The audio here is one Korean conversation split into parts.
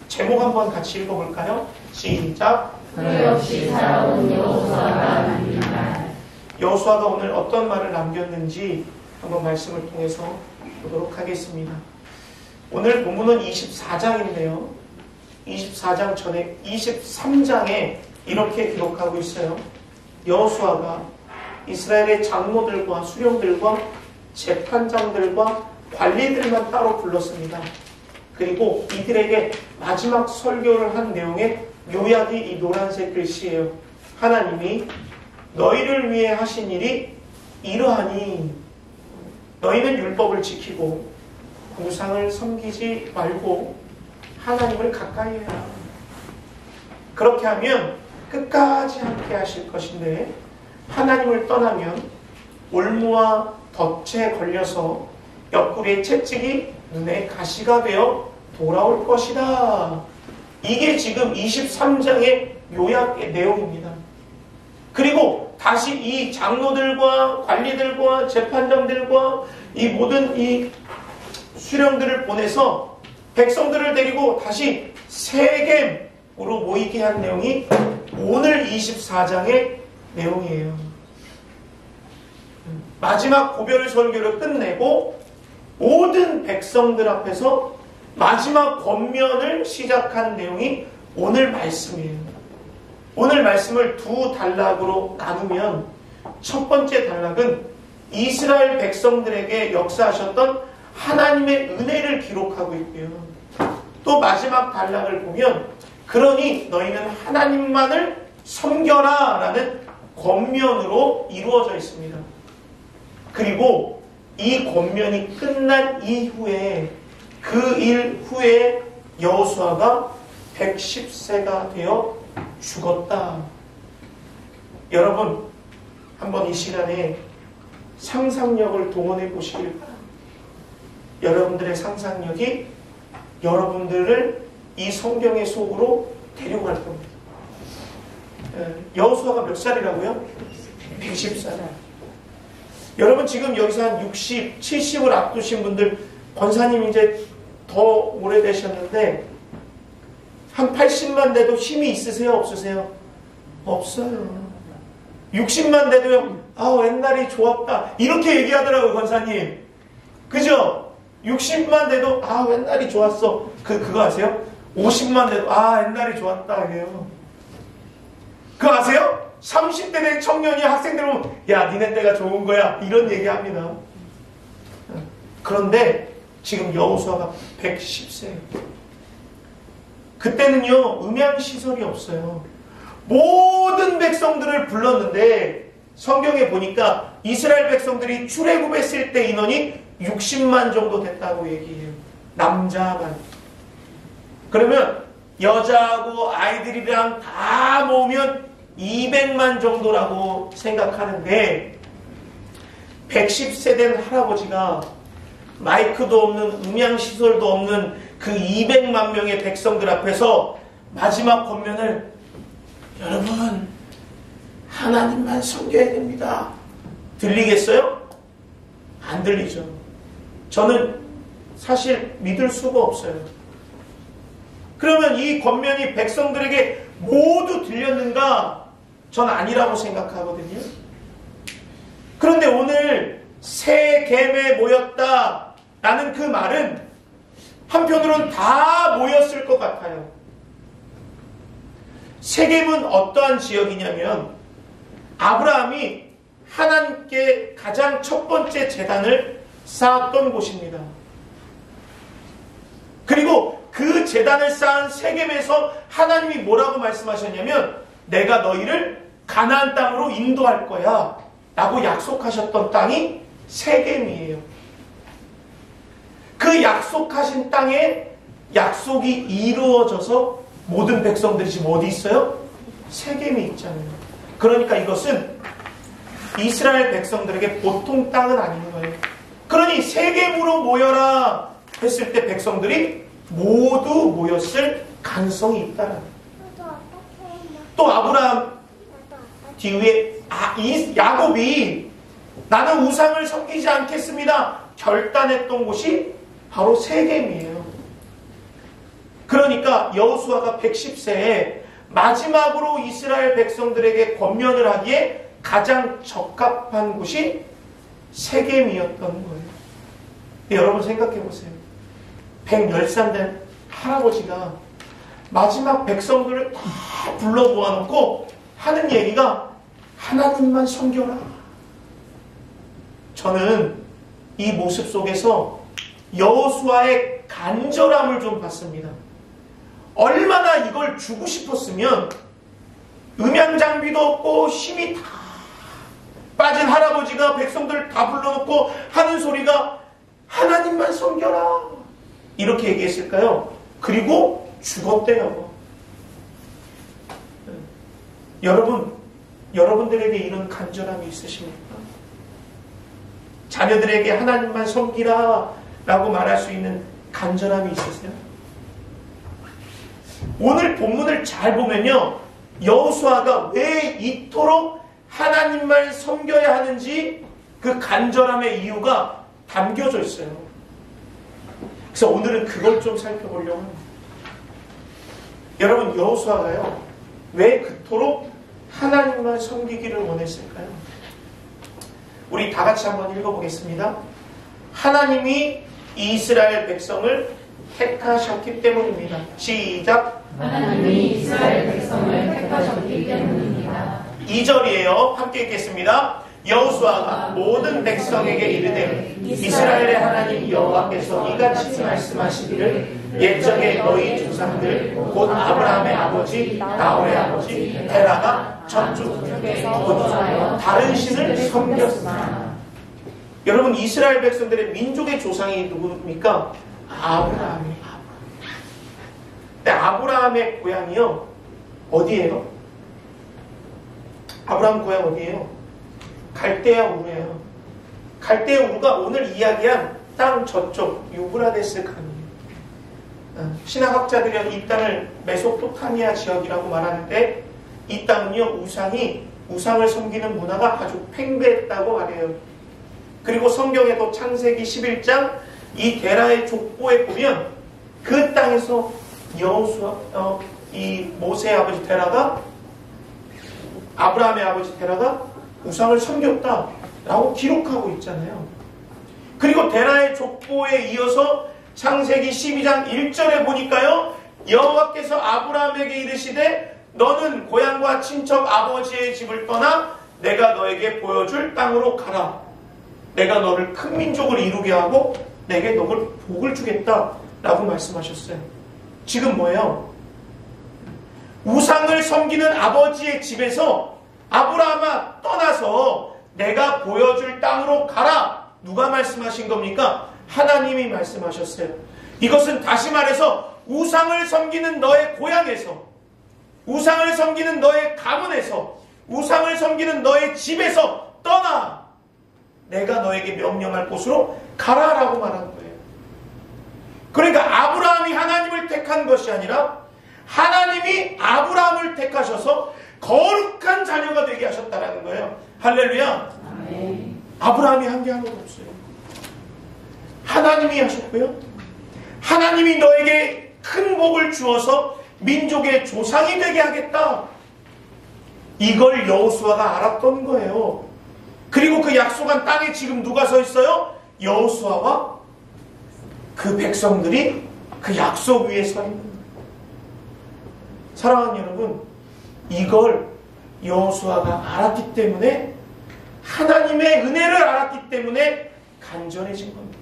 제목 한번 같이 읽어볼까요? 시작. 그 역시 살아온 여호수아가 남긴 말. 여호수아가 오늘 어떤 말을 남겼는지 한번 말씀을 통해서 보도록 하겠습니다. 오늘 본문은 24장인데요. 24장 전에 23장에 이렇게 기록하고 있어요. 여호수아가 이스라엘의 장로들과 수령들과 재판장들과 관리들만 따로 불렀습니다. 그리고 이들에게 마지막 설교를 한 내용의 요약이 이 노란색 글씨예요. 하나님이 너희를 위해 하신 일이 이러하니 너희는 율법을 지키고 우상을 섬기지 말고 하나님을 가까이 해라. 그렇게 하면 끝까지 함께 하실 것인데 하나님을 떠나면 올무와 덫에 걸려서 옆구리에 채찍이 눈에 가시가 되어 돌아올 것이다. 이게 지금 23장의 요약의 내용입니다. 그리고 다시 이 장로들과 관리들과 재판장들과 이 모든 이 수령들을 보내서 백성들을 데리고 다시 세겜으로 모이게 한 내용이 오늘 24장의 내용이에요. 마지막 고별 설교를 끝내고 모든 백성들 앞에서 마지막 권면을 시작한 내용이 오늘 말씀이에요. 오늘 말씀을 두 단락으로 나누면 첫 번째 단락은 이스라엘 백성들에게 역사하셨던 하나님의 은혜를 기록하고 있고요. 또 마지막 단락을 보면 그러니 너희는 하나님만을 섬겨라 라는 권면으로 이루어져 있습니다. 그리고 이 권면이 끝난 이후에 그 일 후에 여호수아가 110세가 되어 죽었다. 여러분 한번 이 시간에 상상력을 동원해 보시길 바랍니다. 여러분들의 상상력이 여러분들을 이 성경의 속으로 데려갈 겁니다. 여호수아가 몇 살이라고요? 110살. 여러분 지금 여기서 한 60, 70을 앞두신 분들 권사님 이제 더 오래되셨는데 한 80만 돼도 힘이 있으세요? 없으세요? 없어요. 60만 돼도요. 아 옛날이 좋았다. 이렇게 얘기하더라고요 권사님. 그죠? 60만 돼도 아 옛날이 좋았어. 그거 아세요? 50만 돼도 아 옛날이 좋았다 해요. 그거 아세요? 30대 된 청년이 학생들 보면 야 니네 때가 좋은 거야 이런 얘기합니다. 그런데 지금 여호수아가 110세예요. 그때는요 음향시설이 없어요. 모든 백성들을 불렀는데 성경에 보니까 이스라엘 백성들이 출애굽했을 때 인원이 60만 정도 됐다고 얘기해요. 남자만. 그러면 여자하고 아이들이랑 다 모으면 200만 정도라고 생각하는데 110세 된 할아버지가 마이크도 없는 음향시설도 없는 그 200만 명의 백성들 앞에서 마지막 권면을 여러분 하나님만 섬겨야 됩니다. 들리겠어요? 안 들리죠. 저는 사실 믿을 수가 없어요. 그러면 이 권면이 백성들에게 모두 들렸는가? 전 아니라고 생각하거든요. 그런데 오늘 세겜에 모였다라는 그 말은 한편으로는 다 모였을 것 같아요. 세겜은 어떠한 지역이냐면 아브라함이 하나님께 가장 첫 번째 제단을 쌓았던 곳입니다. 그리고 그 제단을 쌓은 세겜에서 하나님이 뭐라고 말씀하셨냐면 내가 너희를 가나안 땅으로 인도할 거야 라고 약속하셨던 땅이 세겜이에요. 그 약속하신 땅에 약속이 이루어져서 모든 백성들이 지금 어디 있어요? 세겜이 있잖아요. 그러니까 이것은 이스라엘 백성들에게 보통 땅은 아닌 거예요. 그러니 세겜으로 모여라 했을 때 백성들이 모두 모였을 가능성이 있다는 거예요. 또 아브라함 뒤에 야곱이 나는 우상을 섬기지 않겠습니다 결단했던 곳이 바로 세겜이에요. 그러니까 여호수아가 110세에 마지막으로 이스라엘 백성들에게 권면을 하기에 가장 적합한 곳이 세겜이었던 거예요. 여러분 생각해 보세요. 110살 된 할아버지가 마지막 백성들을 다 불러 모아놓고 하는 얘기가 하나님만 섬겨라. 저는 이 모습 속에서 여호수아의 간절함을 좀 봤습니다. 얼마나 이걸 주고 싶었으면 음향 장비도 없고 힘이 다 빠진 할아버지가 백성들 다 불러놓고 하는 소리가 하나님만 섬겨라 이렇게 얘기했을까요? 그리고 죽었대요. 여러분들에게 이런 간절함이 있으십니까? 자녀들에게 하나님만 섬기라 라고 말할 수 있는 간절함이 있으세요? 오늘 본문을 잘 보면요, 여호수아가 왜 이토록 하나님만 섬겨야 하는지 그 간절함의 이유가 담겨져 있어요. 그래서 오늘은 그걸 좀 살펴보려고 합니다. 여러분, 여호수아가요 왜 그토록 하나님만 섬기기를 원했을까요? 우리 다 같이 한번 읽어보겠습니다. 하나님이 이스라엘 백성을 택하셨기 때문입니다. 시작. 하나님이 이스라엘 백성을 택하셨기 때문입니다. 2절이에요. 함께 읽겠습니다. 여호수아가 모든 백성에게 이르되 이스라엘의 하나님 여호와께서 이같이 말씀하시기를 옛적에 너희 조상들 곧 아브라함의 아버지 나홀의 아버지 데라가 저쪽에서 다른 신을 섬겼으나. 여러분, 이스라엘 백성들의 민족의 조상이 누구입니까? 아브라함이에요. 근데 아브라함의 고향이요 어디예요? 아브라함 고향 어디예요? 갈대아 우르예요. 갈대아 우르가 오늘 이야기한 땅 저쪽 유브라데스 강이에요. 신학학자들이 이 땅을 메소포타미아 지역이라고 말하는데 이 땅은요 우상을 섬기는 문화가 아주 팽배했다고 말해요. 그리고 성경에도 창세기 11장 이 데라의 족보에 보면 그 땅에서 여호수아 이 모세의 아버지 데라가 아브라함의 아버지 데라가 우상을 섬겼다라고 기록하고 있잖아요. 그리고 데라의 족보에 이어서 창세기 12장 1절에 보니까요 여호와께서 아브라함에게 이르시되 너는 고향과 친척 아버지의 집을 떠나 내가 너에게 보여줄 땅으로 가라. 내가 너를 큰 민족을 이루게 하고 내게 너를 복을 주겠다라고 말씀하셨어요. 지금 뭐예요? 우상을 섬기는 아버지의 집에서 아브라함아 떠나서 내가 보여줄 땅으로 가라. 누가 말씀하신 겁니까? 하나님이 말씀하셨어요. 이것은 다시 말해서 우상을 섬기는 너의 고향에서, 우상을 섬기는 너의 가문에서, 우상을 섬기는 너의 집에서 떠나 내가 너에게 명령할 곳으로 가라라고 말한 거예요. 그러니까 아브라함이 하나님을 택한 것이 아니라 하나님이 아브라함을 택하셔서 거룩한 자녀가 되게 하셨다라는 거예요. 할렐루야. 아브라함이 한 게 하나도 없어요. 하나님이 하셨고요. 하나님이 너에게 큰 복을 주어서 민족의 조상이 되게 하겠다. 이걸 여호수아가 알았던 거예요. 그리고 그 약속한 땅에 지금 누가 서 있어요? 여호수아와 그 백성들이 그 약속 위에 서 있는 거예요. 사랑하는 여러분, 이걸 여호수아가 알았기 때문에, 하나님의 은혜를 알았기 때문에 간절해진 겁니다.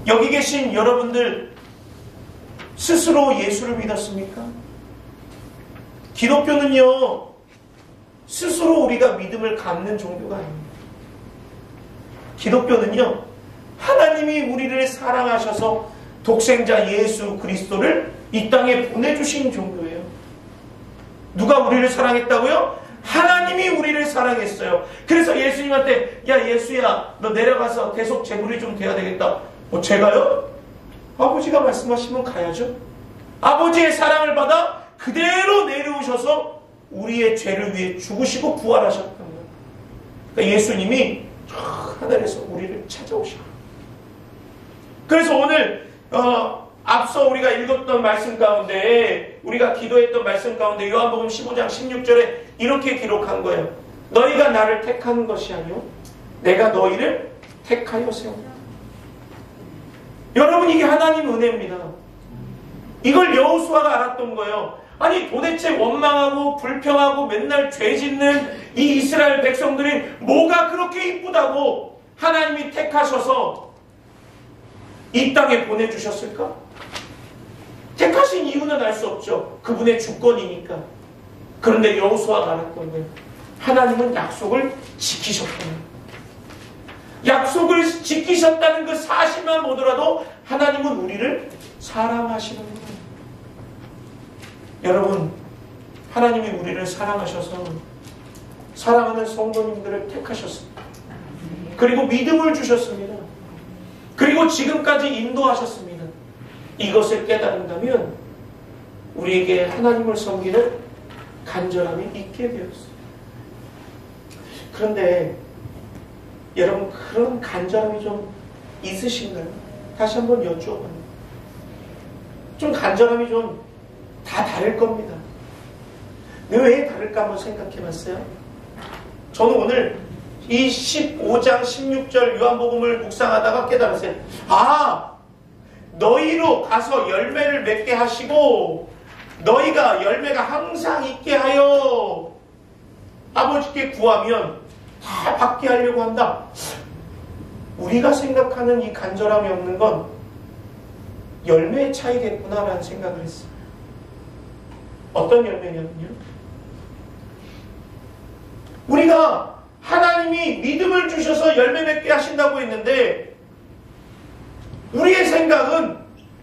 여기 계신 여러분들 스스로 예수를 믿었습니까? 기독교는요 스스로 우리가 믿음을 갖는 종교가 아닙니다. 기독교는요 하나님이 우리를 사랑하셔서 독생자 예수 그리스도를 이 땅에 보내주신 종교예요. 누가 우리를 사랑했다고요? 하나님이 우리를 사랑했어요. 그래서 예수님한테 야 예수야 너 내려가서 대속 제물이 좀 돼야 되겠다. 제가요? 아버지가 말씀하시면 가야죠. 아버지의 사랑을 받아 그대로 내려오셔서 우리의 죄를 위해 죽으시고 부활하셨던 거예요. 그러니까 예수님이 하늘에서 우리를 찾아오셔. 그래서 오늘 앞서 우리가 읽었던 말씀 가운데, 우리가 기도했던 말씀 가운데 요한복음 15장 16절에 이렇게 기록한 거예요. 너희가 나를 택한 것이 아니요 내가 너희를 택하여 세웠다. 여러분, 이게 하나님 은혜입니다. 이걸 여호수아가 알았던 거예요. 아니, 도대체 원망하고 불평하고 맨날 죄 짓는 이 이스라엘 백성들이 뭐가 그렇게 이쁘다고 하나님이 택하셔서 이 땅에 보내주셨을까? 택하신 이유는 알 수 없죠. 그분의 주권이니까. 그런데 여호수아가 알았던 거예요. 하나님은 약속을 지키셨구나. 약속을 지키셨다는 그 사실만 보더라도 하나님은 우리를 사랑하시는 거예요. 여러분, 하나님이 우리를 사랑하셔서 사랑하는 성도님들을 택하셨습니다. 그리고 믿음을 주셨습니다. 그리고 지금까지 인도하셨습니다. 이것을 깨달은다면 우리에게 하나님을 섬기는 간절함이 있게 되었어요. 그런데 여러분, 그런 간절함이 좀 있으신가요? 다시 한번 여쭈어봐요. 좀 간절함이 좀 다 다를 겁니다. 왜 다를까 한번 생각해봤어요? 저는 오늘 이 15장 16절 요한복음을 묵상하다가 깨달았어요. 아, 너희로 가서 열매를 맺게 하시고 너희가 열매가 항상 있게 하여 아버지께 구하면 다 받게 하려고 한다. 우리가 생각하는 이 간절함이 없는 건 열매의 차이겠구나라는 생각을 했어요. 어떤 열매냐면요, 우리가 하나님이 믿음을 주셔서 열매 맺게 하신다고 했는데 우리의 생각은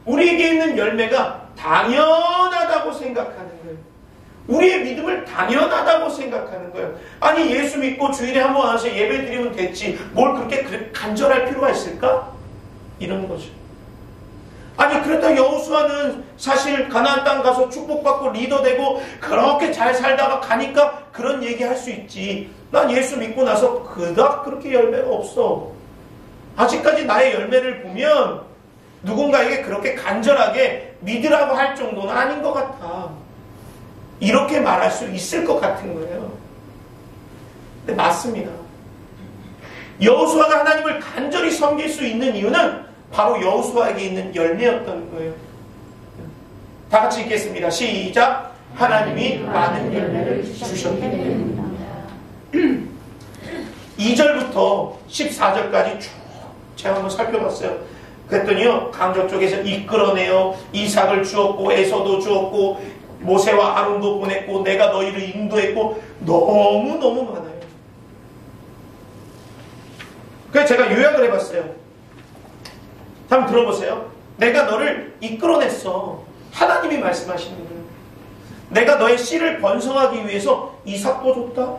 우리에게 있는 열매가 당연하다고 생각하는 거예요. 우리의 믿음을 당연하다고 생각하는 거예요. 아니, 예수 믿고 주일에 한 번 와서 예배 드리면 됐지 뭘 그렇게 간절할 필요가 있을까? 이런 거죠. 아니, 그렇다고 여호수아는 사실 가나안 땅 가서 축복받고 리더 되고 그렇게 잘 살다가 가니까 그런 얘기 할 수 있지. 난 예수 믿고 나서 그닥 그렇게 열매가 없어. 아직까지 나의 열매를 보면 누군가에게 그렇게 간절하게 믿으라고 할 정도는 아닌 것 같아. 이렇게 말할 수 있을 것 같은 거예요. 근데 맞습니다. 여호수아가 하나님을 간절히 섬길 수 있는 이유는 바로 여호수아에게 있는 열매였던 거예요. 다 같이 읽겠습니다. 시작. 하나님이 많은 열매를 주셨기 때문입니다. 2절부터 14절까지 쭉 제가 한번 살펴봤어요. 그랬더니요, 강조 쪽에서 이끌어내어 이삭을 주었고 에서도 주었고 모세와 아론도 보냈고 내가 너희를 인도했고 너무너무 많아요. 그래서 제가 요약을 해봤어요. 한번 들어보세요. 내가 너를 이끌어냈어. 하나님이 말씀하시는 거예요. 내가 너의 씨를 번성하기 위해서 이삭도 줬다.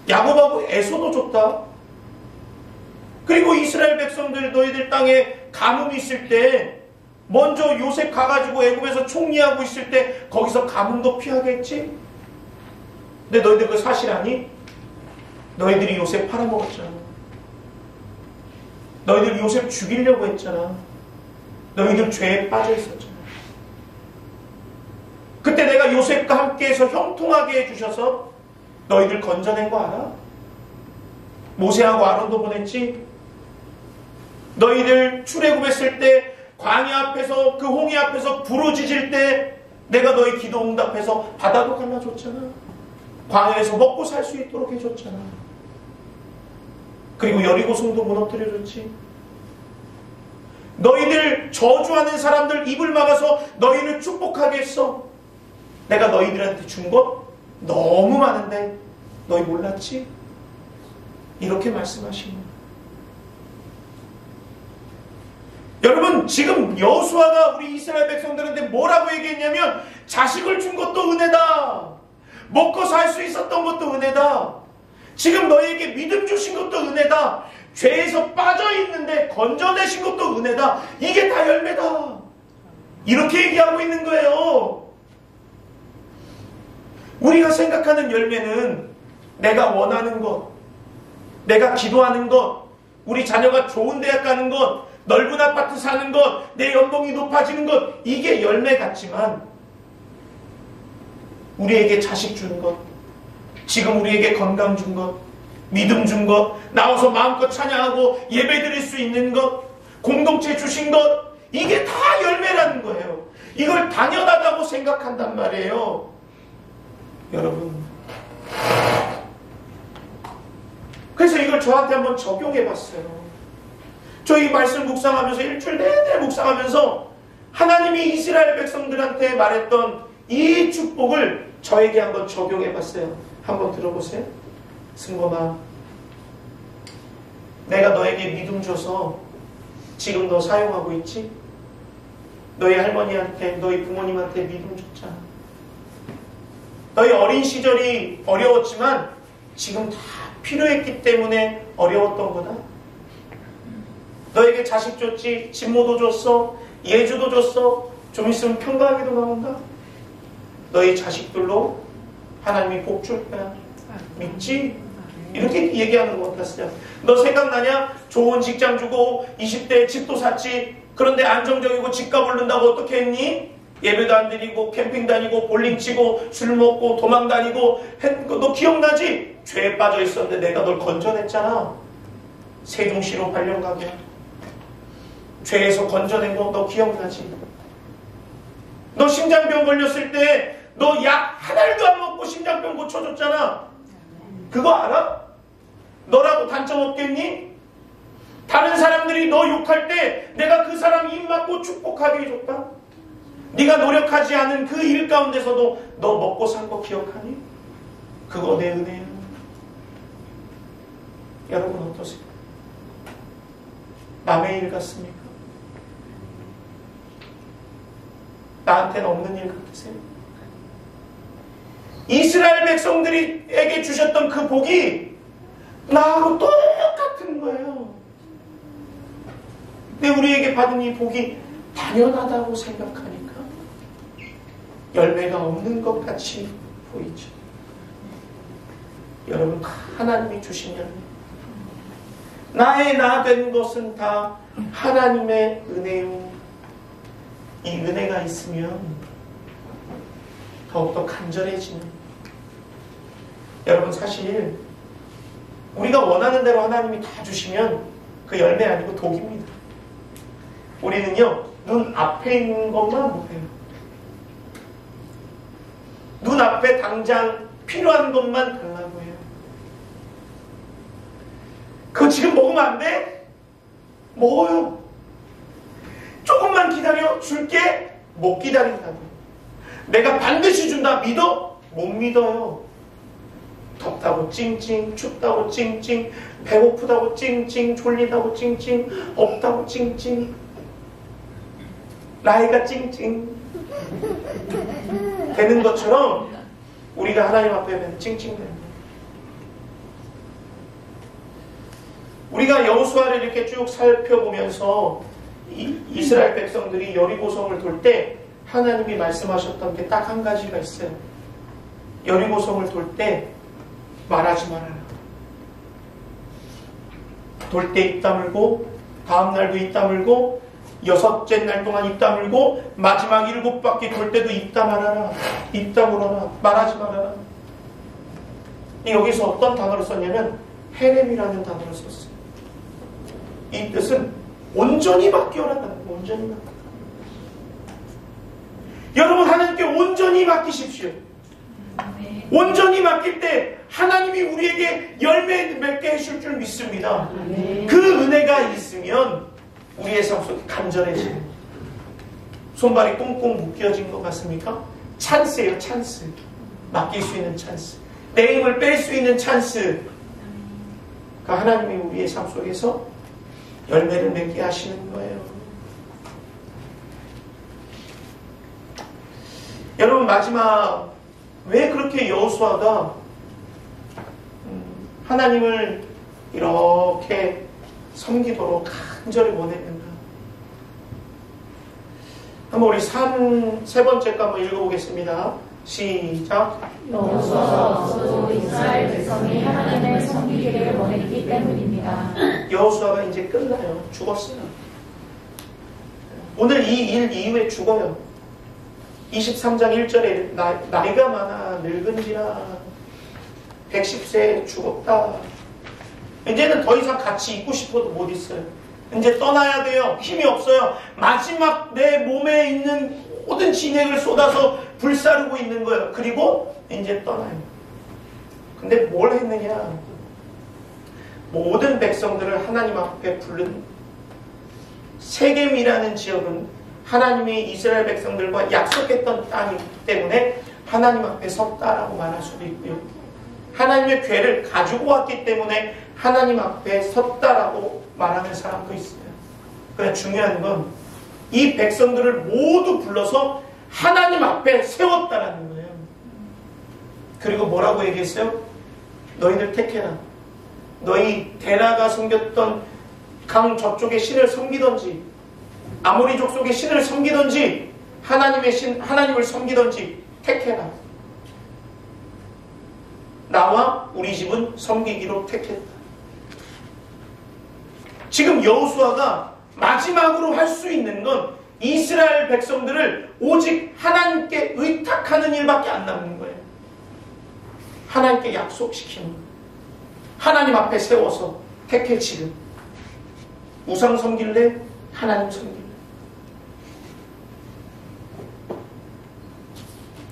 야곱하고 에서도 줬다. 그리고 이스라엘 백성들 너희들 땅에 가뭄이 있을 때 먼저 요셉 가가지고 애굽에서 총리하고 있을 때 거기서 가뭄도 피하겠지? 근데 너희들 그 사실 아니? 너희들이 요셉 팔아먹었잖아. 너희들 요셉 죽이려고 했잖아. 너희들 죄에 빠져 있었잖아. 그때 내가 요셉과 함께해서 형통하게 해주셔서 너희들 건져낸 거 알아? 모세하고 아론도 보냈지? 너희들 출애굽했을 때 광야 앞에서 그 홍해 앞에서 부르짖을 때 내가 너희 기도 응답해서 바다도 갈라줬잖아. 광야에서 먹고 살 수 있도록 해줬잖아. 그리고 여리고성도 무너뜨려줬지. 너희들 저주하는 사람들 입을 막아서 너희를 축복하게 했어. 내가 너희들한테 준 것 너무 많은데 너희 몰랐지? 이렇게 말씀하시는 거예요. 여러분, 지금 여호수아가 우리 이스라엘 백성들한테 뭐라고 얘기했냐면 자식을 준 것도 은혜다. 먹고 살 수 있었던 것도 은혜다. 지금 너희에게 믿음 주신 것도 은혜다. 죄에서 빠져있는데 건져내신 것도 은혜다. 이게 다 열매다. 이렇게 얘기하고 있는 거예요. 우리가 생각하는 열매는 내가 원하는 것, 내가 기도하는 것, 우리 자녀가 좋은 대학 가는 것, 넓은 아파트 사는 것, 내 연봉이 높아지는 것, 이게 열매 같지만 우리에게 자식 준 것, 지금 우리에게 건강 준 것, 믿음 준 것, 나와서 마음껏 찬양하고 예배 드릴 수 있는 것, 공동체 주신 것, 이게 다 열매라는 거예요. 이걸 당연하다고 생각한단 말이에요. 여러분, 그래서 이걸 저한테 한번 적용해 봤어요. 저희 말씀 묵상하면서 일주일 내내 묵상하면서 하나님이 이스라엘 백성들한테 말했던 이 축복을 저에게 한번 적용해 봤어요. 한번 들어보세요. 승범아, 내가 너에게 믿음 줘서 지금 너 사용하고 있지? 너희 할머니한테, 너희 부모님한테 믿음 줬잖아. 너희 어린 시절이 어려웠지만 지금 다 필요했기 때문에 어려웠던 거다. 너에게 자식 줬지, 진모도 줬어, 예주도 줬어, 좀 있으면 평강에도 나온다. 너희 자식들로 하나님이 복 줄 거야. 믿지? 이렇게 얘기하는 것 같았어요. 너 생각나냐? 좋은 직장 주고 20대에 집도 샀지. 그런데 안정적이고 집값 오른다고 어떻게 했니? 예배도 안 드리고 캠핑 다니고 볼링 치고 술 먹고 도망 다니고 했는 거 너 기억나지? 죄에 빠져 있었는데 내가 널 건져냈잖아. 세종시로 발령가게. 죄에서 건져낸 거 너 기억나지? 너 심장병 걸렸을 때 너 약 한 알도 안 먹고 심장병 고쳐줬잖아. 그거 알아? 너라고 단점 없겠니? 다른 사람들이 너 욕할 때 내가 그 사람 입 막고 축복하게 해줬다. 네가 노력하지 않은 그 일 가운데서도 너 먹고 산 거 기억하니? 그거 내 은혜야. 여러분 어떠세요? 남의 일 같습니까? 나한테는 없는 일 같으세요? 이스라엘 백성들에게 주셨던 그 복이 나하고 똑같은 거예요. 근데 우리에게 받은 이 복이 당연하다고 생각하니까 열매가 없는 것 같이 보이죠. 여러분, 하나님이 주신 열매, 나의 나 된 것은 다 하나님의 은혜요. 이 은혜가 있으면 더욱더 간절해지는. 여러분, 사실 우리가 원하는 대로 하나님이 다 주시면 그 열매 아니고 독입니다. 우리는요, 눈 앞에 있는 것만 보세요. 눈 앞에 당장 필요한 것만 달라고 해요. 그거 지금 먹으면 안 돼? 먹어요. 조금만 기다려, 줄게. 못 기다린다고. 내가 반드시 준다 믿어? 못 믿어요. 덥다고 찡찡, 춥다고 찡찡, 배고프다고 찡찡, 졸리다고 찡찡, 없다고 찡찡, 나이가 찡찡 되는 것처럼 우리가 하나님 앞에 찡찡대는 거예요. 우리가 여호수아를 이렇게 쭉 살펴보면서 이스라엘 백성들이 여리고성을 돌 때 하나님이 말씀하셨던 게 딱 한 가지가 있어요. 여리고성을 돌 때 말하지 말아라. 돌 때 입 다물고 다음 날도 입 다물고 6째 날 동안 입 다물고 마지막 7바퀴 돌 때도 입 다물어라. 입 다물어라. 말하지 말아라. 여기서 어떤 단어를 썼냐면 헤렘이라는 단어를 썼어요. 이 뜻은 온전히 맡겨라는 거예요. 온전히 맡겨. 여러분, 하나님께 온전히 맡기십시오. 온전히 맡길 때 하나님이 우리에게 열매 맺게 해줄 줄 믿습니다. 그 은혜가 있으면 우리의 삶 속에 간절해지는, 손발이 꽁꽁 묶여진 것 같습니까? 찬스예요. 찬스. 맡길 수 있는 찬스, 내 힘을 뺄 수 있는 찬스. 그 하나님이 우리의 삶 속에서 열매를 맺게 하시는 거예요. 여러분, 마지막 왜 그렇게 여호수아가 하나님을 이렇게 섬기도록 간절히 원했는가? 한번 우리 세 번째 거 한번 읽어보겠습니다. 시작. 여호수아가 이스라엘 백성이 하나님을 섬기기를 원했기 때문입니다. 여호수아가 이제 끝나요. 죽었어요. 오늘 이 일 이후에 죽어요. 23장 1절에 나이가 많아 늙은지라 110세에 죽었다. 이제는 더 이상 같이 있고 싶어도 못 있어요. 이제 떠나야 돼요. 힘이 없어요. 마지막 내 몸에 있는 모든 진액을 쏟아서 불사르고 있는 거예요. 그리고 이제 떠나요. 근데 뭘 했느냐? 모든 백성들을 하나님 앞에 부른 세겜이라는 지역은 하나님이 이스라엘 백성들과 약속했던 땅이기 때문에 하나님 앞에 섰다라고 말할 수도 있고요. 하나님의 궤를 가지고 왔기 때문에 하나님 앞에 섰다라고 말하는 사람도 있어요. 그러나 중요한 건 이 백성들을 모두 불러서 하나님 앞에 세웠다라는 거예요. 그리고 뭐라고 얘기했어요? 너희들 택해라. 너희 데나가 섬겼던 강 저쪽의 신을 섬기던지 아모리 족속의 신을 섬기던지 하나님을 섬기던지 택해라. 나와 우리 집은 섬기기로 택했다. 지금 여호수아가 마지막으로 할 수 있는 건 이스라엘 백성들을 오직 하나님께 의탁하는 일밖에 안 남는 거예요. 하나님께 약속시키는 거예요. 하나님 앞에 세워서 택해 지금. 우상 섬길래? 하나님 섬길래?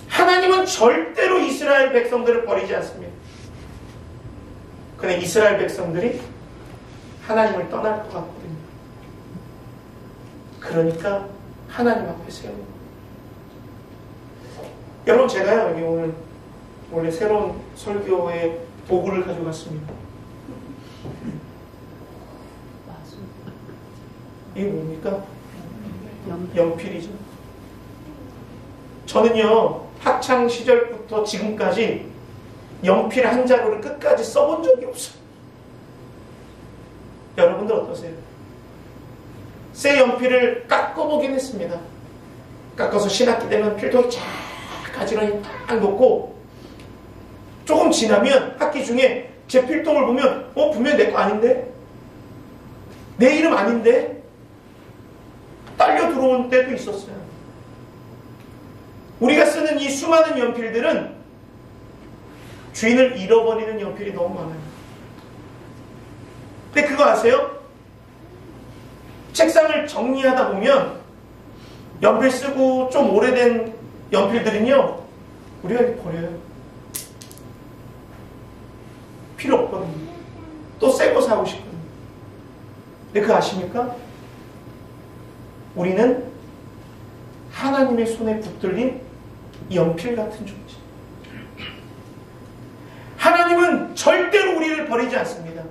하나님은 절대로 이스라엘 백성들을 버리지 않습니다. 그런데 이스라엘 백성들이 하나님을 떠날 것 같거든요. 그러니까 하나님 앞에 세우는 거예요. 여러분, 제가요 여기 오늘 원래 새로운 설교의 도구를 가져갔습니다. 이게 뭡니까? 연필이죠. 저는요 학창 시절부터 지금까지 연필 한 자루를 끝까지 써본 적이 없어요. 여러분들 어떠세요? 새 연필을 깎아보긴 했습니다. 깎아서 신학기 되면 필통이 쫙 가지런히 딱 놓고 조금 지나면 학기 중에 제 필통을 보면 분명히 내 거 아닌데? 내 이름 아닌데? 딸려 들어온 때도 있었어요. 우리가 쓰는 이 수많은 연필들은 주인을 잃어버리는 연필이 너무 많아요. 근데 그거 아세요? 책상을 정리하다 보면 연필 쓰고 좀 오래된 연필들은요 우리가 이렇게 버려요. 필요 없거든요. 또 새 거 사고 싶거든요. 근데 그거 아십니까? 우리는 하나님의 손에 붙들린 연필 같은 존재. 하나님은 절대로 우리를 버리지 않습니다.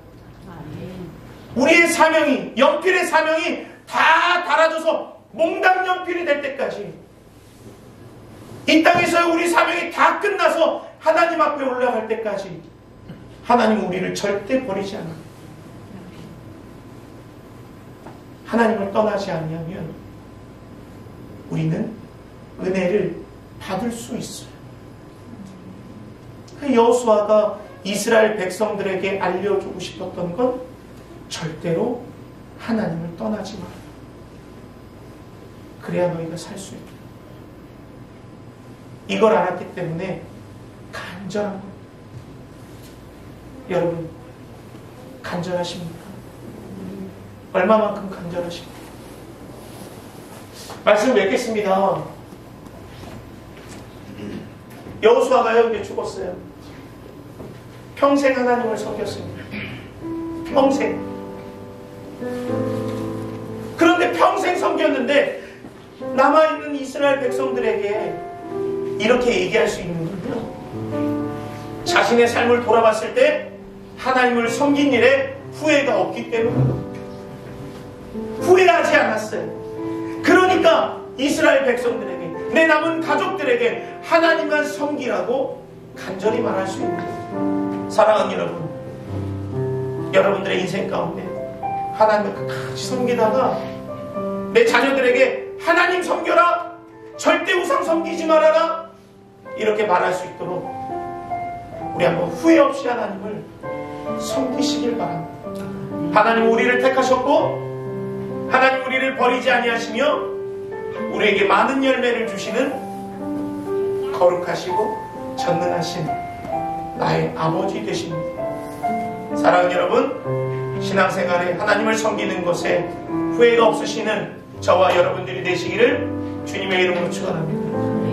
우리의 사명이, 연필의 사명이 다 달아져서 몽당 연필이 될 때까지, 이 땅에서의 우리 사명이 다 끝나서 하나님 앞에 올라갈 때까지 하나님은 우리를 절대 버리지 않아요. 하나님을 떠나지 않으면 우리는 은혜를 받을 수 있어요. 여호수아가 이스라엘 백성들에게 알려주고 싶었던 건 절대로 하나님을 떠나지 마라. 그래야 너희가 살 수 있다. 이걸 알았기 때문에 간절한 겁니다. 여러분, 간절하십니까? 얼마만큼 간절하십니까? 말씀 맺겠습니다. 여호수아가요 이제 죽었어요. 평생 하나님을 섬겼습니다. 평생. 그런데 평생 섬겼는데 남아있는 이스라엘 백성들에게 이렇게 얘기할 수 있는 건요, 자신의 삶을 돌아봤을 때 하나님을 섬긴 일에 후회가 없기 때문에 후회하지 않았어요. 그러니까 이스라엘 백성들에게, 내 남은 가족들에게 하나님만 섬기라고 간절히 말할 수 있는 거예요. 사랑하는 여러분, 여러분들의 인생 가운데 하나님을 끝까지 섬기다가 내 자녀들에게 하나님 섬겨라, 절대 우상 섬기지 말아라, 이렇게 말할 수 있도록 우리 한번 후회 없이 하나님을 섬기시길 바랍니다. 하나님 우리를 택하셨고 하나님 우리를 버리지 아니하시며 우리에게 많은 열매를 주시는 거룩하시고 전능하신 나의 아버지 되십니다. 사랑하는 여러분, 신앙생활에 하나님을 섬기는 것에 후회가 없으시는 저와 여러분들이 되시기를 주님의 이름으로 축원합니다.